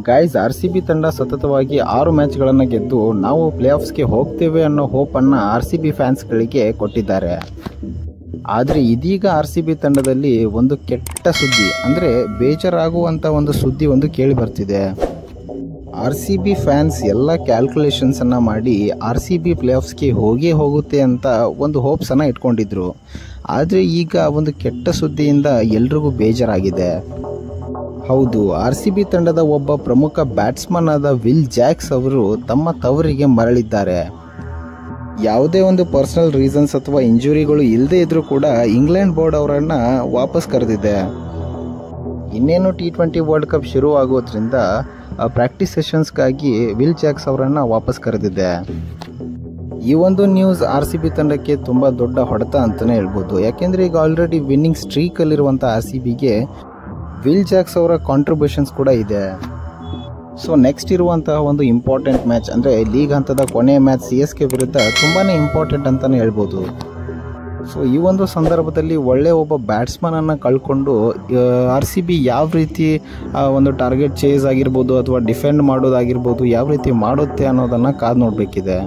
Guys, RCB ತಂಡ ಸತತವಾಗಿ 6 ಮ್ಯಾಚ್ಗಳನ್ನು ಗೆದ್ದು ನಾವು ಪ್ಲೇ ಆಫ್ಸ್ಗೆ ಹೋಗ್ತೇವೆ ಅನ್ನೋ ಹೋಪನ್ನು RCB ಫ್ಯಾನ್ಸ್ಗಳಿಗೆ ಕೊಟ್ಟಿದ್ದಾರೆ. ಆದರೆ ಇದೀಗ RCB ತಂಡದಲ್ಲಿ ಒಂದು ಕೆಟ್ಟ ಸುದ್ದಿ, ಅಂದರೆ ಬೇಜಾರಾಗುವಂಥ ಒಂದು ಸುದ್ದಿ ಒಂದು ಕೇಳಿ ಬರ್ತಿದೆ. RCB ಫ್ಯಾನ್ಸ್ ಎಲ್ಲ ಕ್ಯಾಲ್ಕುಲೇಷನ್ಸನ್ನು ಮಾಡಿ RCB ಪ್ಲೇ ಆಫ್ಸ್ಗೆ ಹೋಗುತ್ತೆ ಅಂತ ಒಂದು ಹೋಪ್ಸನ್ನು ಇಟ್ಕೊಂಡಿದ್ರು. ಆದರೆ ಈಗ ಒಂದು ಕೆಟ್ಟ ಸುದ್ದಿಯಿಂದ ಎಲ್ರಿಗೂ ಬೇಜಾರಾಗಿದೆ. ಹೌದು, RCB ತಂಡದ ಒಬ್ಬ ಪ್ರಮುಖ ಬ್ಯಾಟ್ಸ್ಮನ್ ಆದ ವಿಲ್ ಜಾಕ್ಸ್ ಅವರು ತಮ್ಮ ತವರಿಗೆ ಮರಳಿದ್ದಾರೆ. ಯಾವುದೇ ಒಂದು ಪರ್ಸನಲ್ ರೀಸನ್ಸ್ ಅಥವಾ ಇಂಜುರಿಗಳು ಇಲ್ಲದೇ ಇದ್ರೂ ಕೂಡ ಇಂಗ್ಲೆಂಡ್ ಬೋರ್ಡ್ ಅವರನ್ನು ವಾಪಸ್ ಕರೆದಿದೆ. ಇನ್ನೇನು T20 ವರ್ಲ್ಡ್ ಕಪ್ ಶುರು ಆಗೋದ್ರಿಂದ ಪ್ರಾಕ್ಟೀಸ್ ಸೆಷನ್ಸ್ಗಾಗಿ ವಿಲ್ ಜಾಕ್ಸ್ ಅವರನ್ನು ವಾಪಸ್ ಕರೆದಿದೆ. ಈ ಒಂದು ನ್ಯೂಸ್ RCB ತಂಡಕ್ಕೆ ತುಂಬ ದೊಡ್ಡ ಹೊಡೆತ ಅಂತಲೇ ಹೇಳ್ಬೋದು. ಯಾಕೆಂದರೆ ಈಗ ಆಲ್ರೆಡಿ ವಿನ್ನಿಂಗ್ ಸ್ಟ್ರೀಕಲ್ಲಿರುವಂಥ RCBಗೆ ವಿಲ್ ಜಾಕ್ಸ್ ಅವರ ಕಾಂಟ್ರಿಬ್ಯೂಷನ್ಸ್ ಕೂಡ ಇದೆ. ಸೊ ನೆಕ್ಸ್ಟ್ ಇರುವಂತಹ ಒಂದು ಇಂಪಾರ್ಟೆಂಟ್ ಮ್ಯಾಚ್ ಅಂದರೆ ಲೀಗ್ ಹಂತದ ಕೊನೆಯ ಮ್ಯಾಚ್ CSK ವಿರುದ್ಧ ತುಂಬಾ ಇಂಪಾರ್ಟೆಂಟ್ ಅಂತಲೇ ಹೇಳ್ಬೋದು. ಸೊ ಈ ಒಂದು ಸಂದರ್ಭದಲ್ಲಿ ಒಳ್ಳೆಯ ಒಬ್ಬ ಬ್ಯಾಟ್ಸ್ಮನನ್ನು ಕಳ್ಕೊಂಡು RCB ಯಾವ ರೀತಿ ಒಂದು ಟಾರ್ಗೆಟ್ ಚೇಸ್ ಆಗಿರ್ಬೋದು ಅಥವಾ ಡಿಫೆಂಡ್ ಮಾಡೋದಾಗಿರ್ಬೋದು ಯಾವ ರೀತಿ ಮಾಡುತ್ತೆ ಅನ್ನೋದನ್ನು ಕಾದು ನೋಡಬೇಕಿದೆ.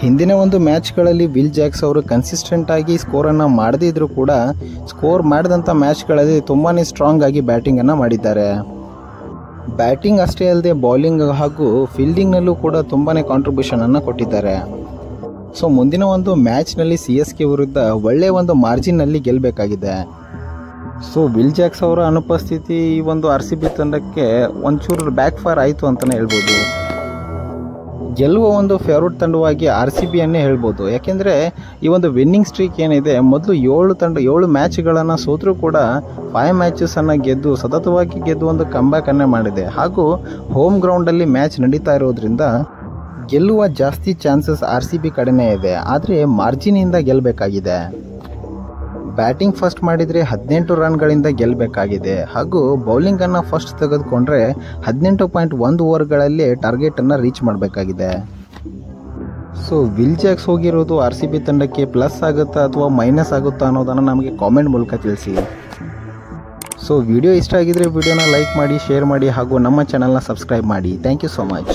ಹಿಂದಿನ ಒಂದು ಮ್ಯಾಚ್ಗಳಲ್ಲಿ ವಿಲ್ ಜಾಕ್ಸ್ ಅವರು ಕನ್ಸಿಸ್ಟೆಂಟ್ ಆಗಿ ಸ್ಕೋರನ್ನು ಮಾಡದೇ ಇದ್ರೂ ಕೂಡ ಸ್ಕೋರ್ ಮಾಡಿದಂಥ ಮ್ಯಾಚ್ಗಳಲ್ಲಿ ತುಂಬಾ ಸ್ಟ್ರಾಂಗ್ ಆಗಿ ಬ್ಯಾಟಿಂಗನ್ನು ಮಾಡಿದ್ದಾರೆ. ಬ್ಯಾಟಿಂಗ್ ಅಷ್ಟೇ ಅಲ್ಲದೆ ಬೌಲಿಂಗ್ ಹಾಗೂ ಫೀಲ್ಡಿಂಗ್ನಲ್ಲೂ ಕೂಡ ತುಂಬಾ ಕಾಂಟ್ರಿಬ್ಯೂಷನನ್ನು ಕೊಟ್ಟಿದ್ದಾರೆ. ಸೊ ಮುಂದಿನ ಒಂದು ಮ್ಯಾಚ್ನಲ್ಲಿ CSK ವಿರುದ್ಧ ಒಳ್ಳೆಯ ಒಂದು ಮಾರ್ಜಿನ್ನಲ್ಲಿ ಗೆಲ್ಲಬೇಕಾಗಿದೆ. ಸೊ ವಿಲ್ ಜಾಕ್ಸ್ ಅವರ ಅನುಪಸ್ಥಿತಿ ಈ ಒಂದು RCB ತಂಡಕ್ಕೆ ಒಂಚೂರು ಬ್ಯಾಕ್ ಫೈರ್ ಆಯಿತು ಅಂತಲೇ ಹೇಳ್ಬೋದು. ಗೆಲ್ಲುವ ಒಂದು ಫೇವ್ರೇಟ್ ತಂಡವಾಗಿ RCBಯನ್ನೇ ಹೇಳ್ಬೋದು. ಯಾಕೆಂದರೆ ಈ ಒಂದು ವಿನ್ನಿಂಗ್ ಸ್ಟ್ರೀಕ್ ಏನಿದೆ, ಮೊದಲು 7 ಮ್ಯಾಚ್ಗಳನ್ನು ಸೋತರೂ ಕೂಡ 5 ಮ್ಯಾಚಸನ್ನು ಗೆದ್ದು ಸತತವಾಗಿ ಗೆದ್ದು ಒಂದು ಕಂಬ್ಯಾಕನ್ನೇ ಮಾಡಿದೆ. ಹಾಗೂ ಹೋಮ್ ಗ್ರೌಂಡಲ್ಲಿ ಮ್ಯಾಚ್ ನಡೀತಾ ಇರೋದ್ರಿಂದ ಗೆಲ್ಲುವ ಜಾಸ್ತಿ ಚಾನ್ಸಸ್ RCB ಕಡೆನೇ ಇದೆ. ಆದರೆ ಮಾರ್ಜಿನಿಂದ ಗೆಲ್ಲಬೇಕಾಗಿದೆ. ಬ್ಯಾಟಿಂಗ್ ಫಸ್ಟ್ ಮಾಡಿದರೆ 18 ರನ್ಗಳಿಂದ ಗೆಲ್ಲಬೇಕಾಗಿದೆ. ಹಾಗೂ ಬೌಲಿಂಗನ್ನು ಫಸ್ಟ್ ತೆಗೆದುಕೊಂಡ್ರೆ 18.1 ಓವರ್ಗಳಲ್ಲಿ ಟಾರ್ಗೆಟನ್ನು ರೀಚ್ ಮಾಡಬೇಕಾಗಿದೆ. ಸೊ ವಿಲ್ ಜಾಕ್ಸ್ ಹೋಗಿರೋದು RCB ತಂಡಕ್ಕೆ ಪ್ಲಸ್ ಆಗುತ್ತಾ ಅಥವಾ ಮೈನಸ್ ಆಗುತ್ತಾ ಅನ್ನೋದನ್ನು ನಮಗೆ ಕಾಮೆಂಟ್ ಮೂಲಕ ತಿಳಿಸಿ. ಸೊ ವಿಡಿಯೋ ಇಷ್ಟ ಆಗಿದ್ರೆ ವಿಡಿಯೋನ ಲೈಕ್ ಮಾಡಿ, ಶೇರ್ ಮಾಡಿ ಹಾಗೂ ನಮ್ಮ ಚಾನಲ್ನ ಸಬ್ಸ್ಕ್ರೈಬ್ ಮಾಡಿ. Thank you so much.